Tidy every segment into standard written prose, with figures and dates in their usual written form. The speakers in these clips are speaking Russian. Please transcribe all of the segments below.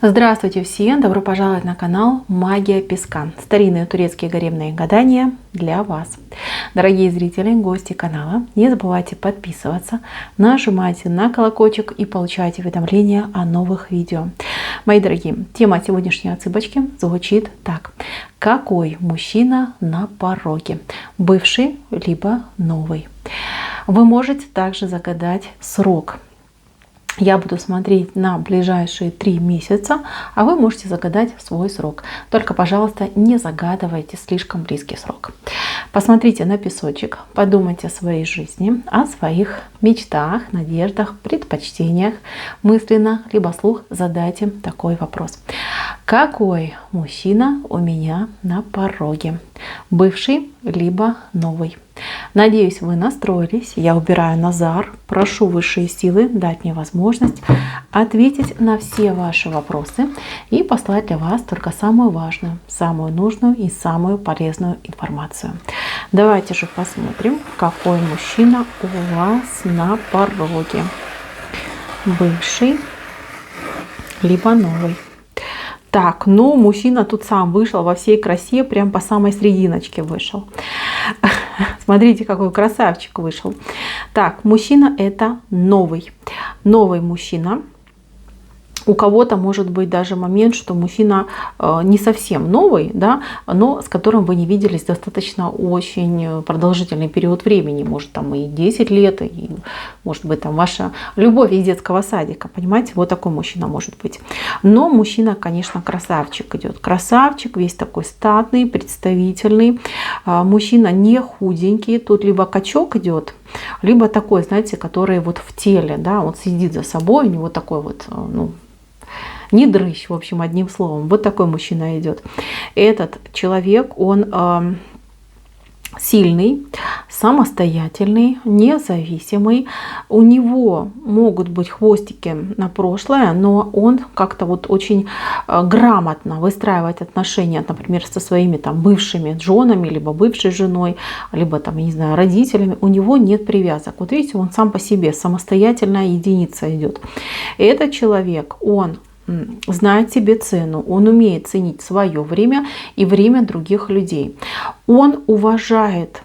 Здравствуйте всем! Добро пожаловать на канал Магия Песка. Старинные турецкие гаремные гадания для вас. Дорогие зрители, гости канала, не забывайте подписываться, нажимайте на колокольчик и получайте уведомления о новых видео. Мои дорогие, тема сегодняшней отсыпочки звучит так. Какой мужчина на пороге? Бывший либо новый? Вы можете также загадать срок. Я буду смотреть на ближайшие 3 месяца, а вы можете загадать свой срок. Только, пожалуйста, не загадывайте слишком близкий срок. Посмотрите на песочек, подумайте о своей жизни, о своих мечтах, надеждах, предпочтениях. Мысленно, либо вслух задайте такой вопрос. Какой мужчина у меня на пороге? Бывший либо новый? Надеюсь, вы настроились. Я убираю Назар. Прошу высшие силы дать мне возможность ответить на все ваши вопросы и послать для вас только самую важную, самую нужную и самую полезную информацию. Давайте же посмотрим, какой мужчина у вас на пороге. Бывший либо новый. Так, ну мужчина тут сам вышел во всей красе, прям по самой серединочке вышел. Смотрите, какой красавчик вышел. Так, мужчина это новый. Новый мужчина. У кого-то может быть даже момент, что мужчина не совсем новый, да, но с которым вы не виделись достаточно очень продолжительный период времени. Может там и 10 лет, и может быть там ваша любовь из детского садика. Понимаете, вот такой мужчина может быть. Но мужчина, конечно, красавчик идет. Красавчик, весь такой статный, представительный. Мужчина не худенький. Тут либо качок идет, либо такой, знаете, который вот в теле, да, он сидит за собой, у него такой вот, ну, не дрыщ, в общем, одним словом. Вот такой мужчина идет. Этот человек, он сильный, самостоятельный, независимый. У него могут быть хвостики на прошлое, но он как-то вот очень грамотно выстраивает отношения, например, со своими там бывшими женами, либо бывшей женой, либо там, я не знаю, родителями. У него нет привязок. Вот видите, он сам по себе, самостоятельная единица идет. Этот человек, он знает себе цену, он умеет ценить свое время и время других людей. Он уважает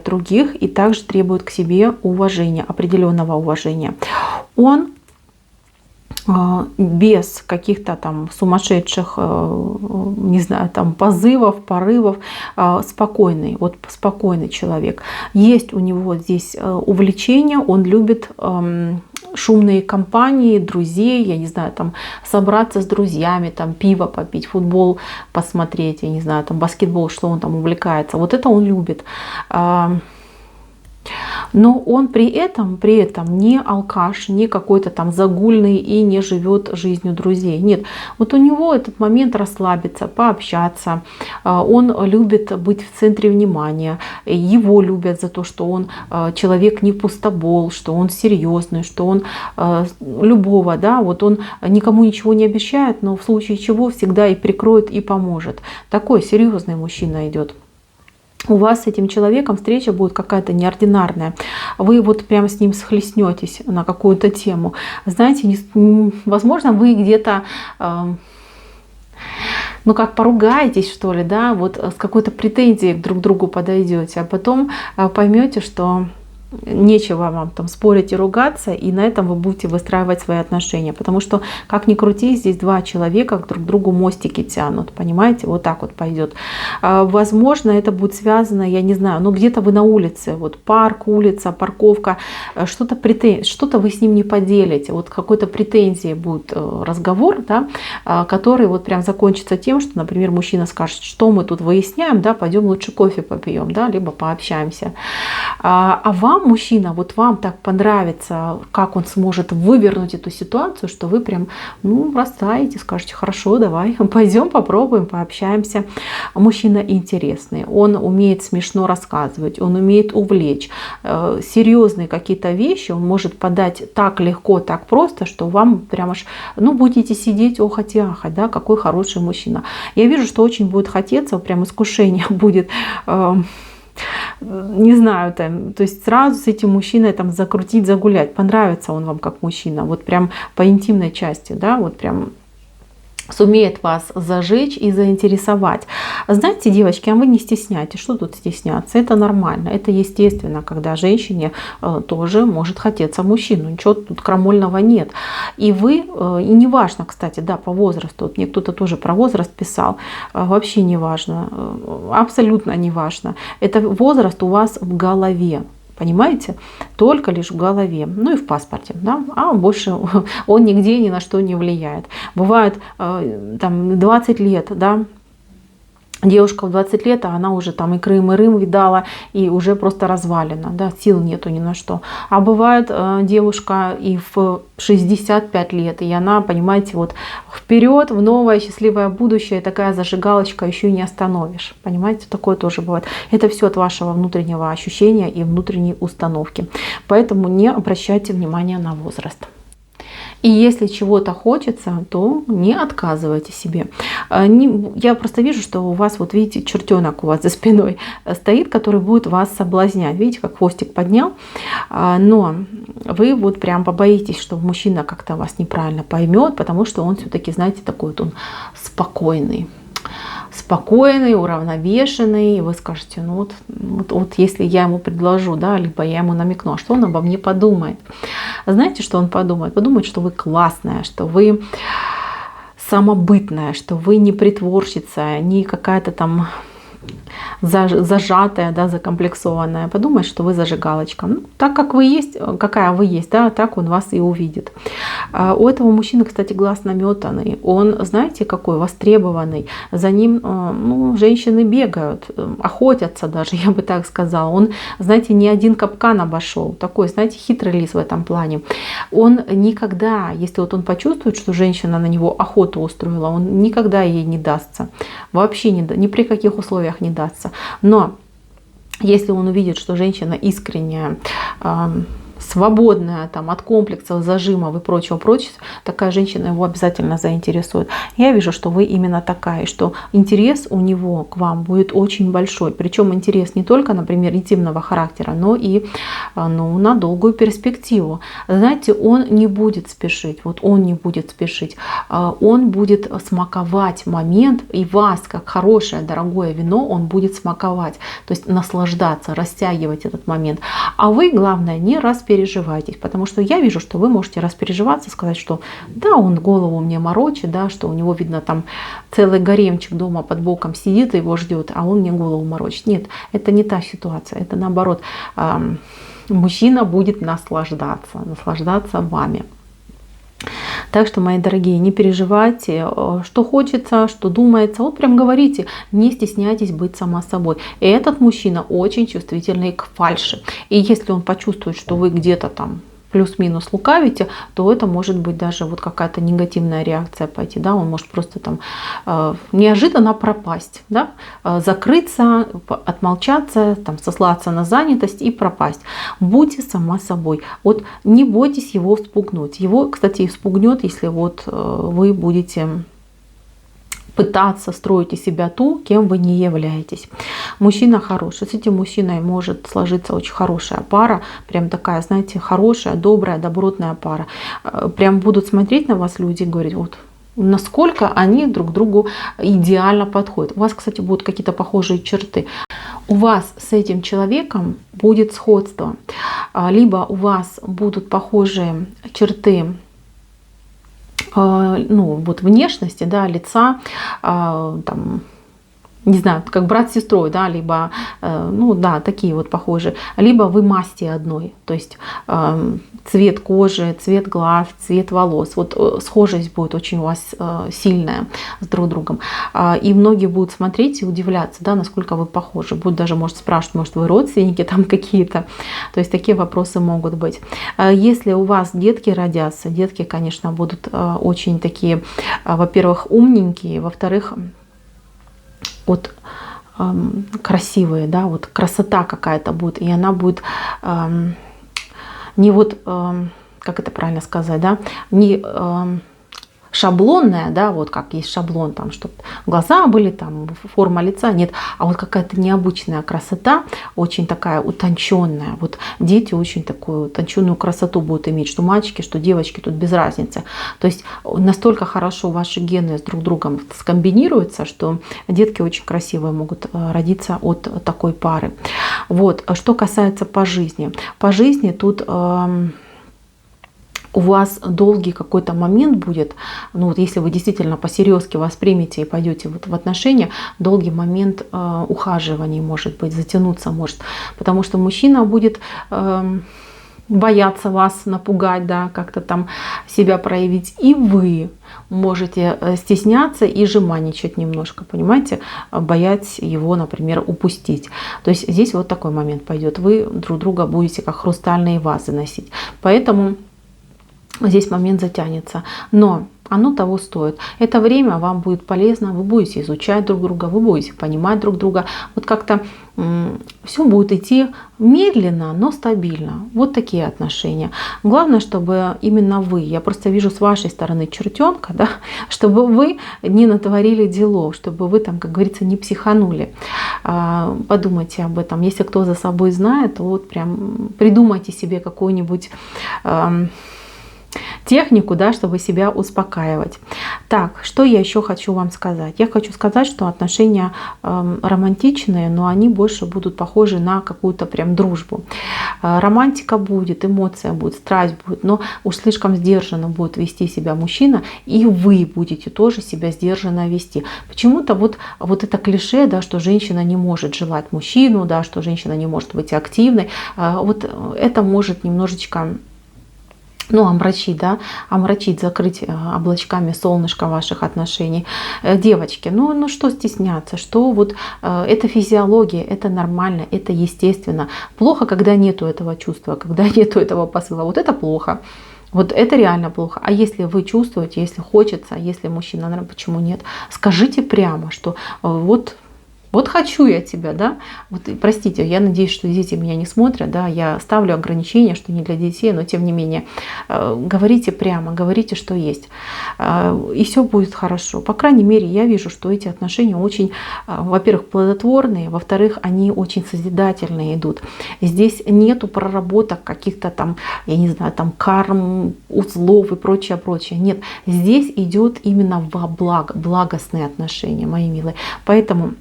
других и также требует к себе уважения, определенного уважения. Он без каких-то там сумасшедших, не знаю, там позывов, порывов, спокойный, вот спокойный человек. Есть у него здесь увлечение, он любит шумные компании, друзей, я не знаю, там собраться с друзьями, там пиво попить, футбол посмотреть, я не знаю, там баскетбол, что он там увлекается. Вот это он любит. Но он при этом не алкаш, не какой-то там загульный и не живет жизнью друзей. Нет, вот у него этот момент расслабиться, пообщаться. Он любит быть в центре внимания. Его любят за то, что он человек не пустобол, что он серьезный, что он любого, да, вот он никому ничего не обещает, но в случае чего всегда и прикроет, и поможет. Такой серьезный мужчина идет. У вас с этим человеком встреча будет какая-то неординарная. Вы вот прямо с ним схлестнетесь на какую-то тему. Знаете, возможно, вы где-то, ну как поругаетесь, что ли, да, вот с какой-то претензией друг к другу подойдете, а потом поймете, что нечего вам там спорить и ругаться, и на этом вы будете выстраивать свои отношения. Потому что, как ни крути, здесь два человека друг к другу мостики тянут. Понимаете? Вот так вот пойдет. Возможно, это будет связано, я не знаю, но где-то вы на улице, вот парк, улица, парковка, что-то вы с ним не поделите. Вот какой-то претензии будет разговор, да, который вот прям закончится тем, что, например, мужчина скажет, что мы тут выясняем, да, пойдем лучше кофе попьем, да, либо пообщаемся. А вам, мужчина, вот вам так понравится, как он сможет вывернуть эту ситуацию, что вы прям, ну, растаете, скажете, хорошо, давай, пойдем попробуем, пообщаемся. Мужчина интересный, он умеет смешно рассказывать, он умеет увлечь. Серьезные какие-то вещи он может подать так легко, так просто, что вам прям аж, ну, будете сидеть, охать и ахать, да, какой хороший мужчина. Я вижу, что очень будет хотеться, прям искушение будет, не знаю, там, то есть сразу с этим мужчиной там закрутить, загулять, понравится он вам как мужчина, вот прям по интимной части, да, вот прям сумеет вас зажечь и заинтересовать. Знаете, девочки, а вы не стесняйтесь. Что тут стесняться? Это нормально, это естественно, когда женщине тоже может хотеться мужчину. Ничего тут крамольного нет. И вы, и не важно, кстати, да, по возрасту. Вот мне кто-то тоже про возраст писал. Вообще не важно, абсолютно не важно. Это возраст у вас в голове. Понимаете? Только лишь в голове, ну и в паспорте, да? А больше он нигде ни на что не влияет. Бывает там 20 лет, да, девушка в 20 лет, а она уже там и Крым, и Рим видала, и уже просто развалена, да, сил нету ни на что. А бывает девушка и в 65 лет, и она, понимаете, вот вперед в новое счастливое будущее, такая зажигалочка, еще и не остановишь. Понимаете, такое тоже бывает. Это все от вашего внутреннего ощущения и внутренней установки. Поэтому не обращайте внимания на возраст. И если чего-то хочется, то не отказывайте себе. Я просто вижу, что у вас, вот видите, чертенок у вас за спиной стоит, который будет вас соблазнять. Видите, как хвостик поднял. Но вы вот прям побоитесь, что мужчина как-то вас неправильно поймет, потому что он все-таки, знаете, такой вот он спокойный, уравновешенный, и вы скажете, ну вот если я ему предложу, да, либо я ему намекну, а что он обо мне подумает? Знаете, что он подумает? Подумает, что вы классная, что вы самобытная, что вы не притворщица, не какая-то там зажатая, да, закомплексованная. Подумает, что вы зажигалочка. Ну, так как вы есть, какая вы есть, да, так он вас и увидит. У этого мужчины, кстати, глаз наметанный. Он, знаете, какой востребованный. За ним, ну, женщины бегают, охотятся даже, я бы так сказала. Он, знаете, не один капкан обошел. Такой, знаете, хитрый лис в этом плане. Он никогда, если вот он почувствует, что женщина на него охоту устроила, он никогда ей не дастся. Вообще ни при каких условиях не дастся. Но если он увидит, что женщина искренняя, свободная там, от комплексов, зажимов и прочего, такая женщина его обязательно заинтересует. Я вижу, что вы именно такая, и что интерес у него к вам будет очень большой. Причем интерес не только, например, интимного характера, но и на долгую перспективу. Знаете, он не будет спешить. Вот он не будет спешить. Он будет смаковать момент, и вас, как хорошее, дорогое вино, он будет смаковать. То есть наслаждаться, растягивать этот момент. А вы, главное, не распереживайтесь, потому что я вижу, что вы можете распереживаться, сказать, что да, он голову мне морочит, да, что у него, видно, там целый гаремчик дома под боком сидит и его ждет, а он мне голову морочит. Нет, это не та ситуация, это наоборот. Мужчина будет наслаждаться вами. Так что, мои дорогие, не переживайте, что хочется, что думается. Вот прям говорите, не стесняйтесь быть сама собой. И этот мужчина очень чувствительный к фальши. И если он почувствует, что вы где-то там плюс-минус лукавите, то это может быть даже вот какая-то негативная реакция пойти, да, он может просто там неожиданно пропасть, да, закрыться, отмолчаться, там, сослаться на занятость и пропасть. Будьте сама собой, вот не бойтесь его спугнуть. Его, кстати, спугнет, если вот вы будете пытаться строить из себя ту, кем вы не являетесь. Мужчина хороший. С этим мужчиной может сложиться очень хорошая пара. Прям такая, знаете, хорошая, добрая, добротная пара. Прям будут смотреть на вас люди и говорить, вот насколько они друг другу идеально подходят. У вас, кстати, будут какие-то похожие черты. У вас с этим человеком будет сходство. Либо у вас будут похожие черты, ну, вот внешности, да, лица, там, не знаю, как брат с сестрой, да, либо, ну, да, такие вот похожие, либо вы масти одной, то есть цвет кожи, цвет глаз, цвет волос, вот схожесть будет очень у вас сильная с друг другом, и многие будут смотреть и удивляться, да, насколько вы похожи, будут даже, может, спрашивать, может, вы родственники там какие-то, то есть такие вопросы могут быть. Если у вас детки родятся, детки, конечно, будут очень такие, во-первых, умненькие, во-вторых, вот красивые, да, вот красота какая-то будет, и она будет не вот, как это правильно сказать, да, не шаблонная, да, вот как есть шаблон, там, чтобы глаза были, там, форма лица, нет, а вот какая-то необычная красота, очень такая утонченная. Вот дети очень такую утонченную красоту будут иметь, что мальчики, что девочки, тут без разницы. То есть настолько хорошо ваши гены с друг другом скомбинируются, что детки очень красивые могут родиться от такой пары. Вот, что касается по жизни. По жизни тут у вас долгий какой-то момент будет, ну вот если вы действительно по-серьезки воспримете и пойдете вот в отношения, долгий момент ухаживания может быть, затянуться может, потому что мужчина будет бояться вас напугать, да, как-то там себя проявить, и вы можете стесняться и жеманничать немножко, понимаете, боясь его, например, упустить. То есть здесь вот такой момент пойдет, вы друг друга будете как хрустальные вазы носить, поэтому здесь момент затянется, но оно того стоит. Это время вам будет полезно, вы будете изучать друг друга, вы будете понимать друг друга. Вот как-то все будет идти медленно, но стабильно. Вот такие отношения. Главное, чтобы именно вы, я просто вижу с вашей стороны чертенка, да, чтобы вы не натворили делов, чтобы вы там, как говорится, не психанули. Подумайте об этом. Если кто за собой знает, то вот прям придумайте себе какую-нибудь технику, да, чтобы себя успокаивать. Так, что я еще хочу вам сказать? Я хочу сказать, что отношения романтичные, но они больше будут похожи на какую-то прям дружбу. Романтика будет, эмоция будет, страсть будет, но уж слишком сдержанно будет вести себя мужчина, и вы будете тоже себя сдержанно вести. Почему-то вот это клише, да, что женщина не может желать мужчину, да, что женщина не может быть активной, вот это может немножечко омрачить, да, закрыть облачками солнышко ваших отношений. Девочки, ну что стесняться, что вот это физиология, это нормально, это естественно. Плохо, когда нету этого чувства, когда нету этого посыла. Вот это плохо. Вот это реально плохо. А если вы чувствуете, если хочется, если мужчина, наверное, почему нет, скажите прямо, что вот хочу я тебя, да, вот, простите, я надеюсь, что дети меня не смотрят, да, я ставлю ограничения, что не для детей, но тем не менее, говорите прямо, говорите, что есть, и все будет хорошо. По крайней мере, я вижу, что эти отношения очень, во-первых, плодотворные, во-вторых, они очень созидательные идут. Здесь нету проработок каких-то там, я не знаю, там карм, узлов и прочее, прочее. Нет, здесь идет именно во благо, благостные отношения, мои милые. Поэтому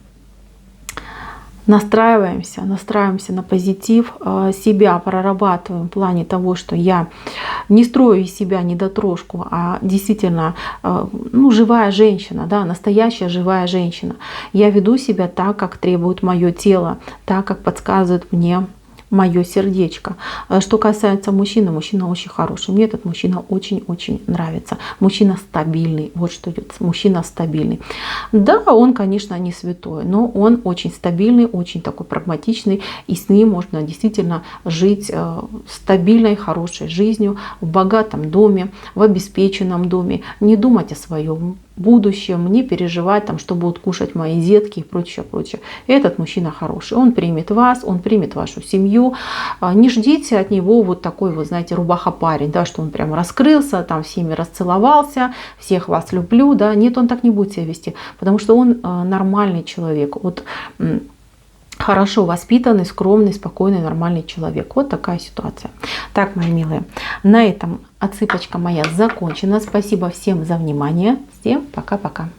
настраиваемся на позитив, себя прорабатываем в плане того, что я не строю из себя недотрошку, а действительно живая женщина, да, настоящая живая женщина. Я веду себя так, как требует мое тело, так, как подсказывает мне мое сердечко. Что касается мужчины, мужчина очень хороший. Мне этот мужчина очень-очень нравится. Мужчина стабильный. Вот что идет. Мужчина стабильный. Да, он, конечно, не святой, но он очень стабильный, очень такой прагматичный. И с ним можно действительно жить стабильной, хорошей жизнью в богатом доме, в обеспеченном доме. Не думать о своем будущем, не переживать, там, что будут кушать мои детки и прочее, прочее. Этот мужчина хороший. Он примет вас, он примет вашу семью. Не ждите от него вот такой, вот, знаете, рубаха-парень, да, что он прям раскрылся, там всеми расцеловался, всех вас люблю, да. Нет, он так не будет себя вести, потому что он нормальный человек. Вот хорошо воспитанный, скромный, спокойный, нормальный человек. Вот такая ситуация. Так, мои милые, на этом отсыпочка моя закончена. Спасибо всем за внимание. Всем пока-пока.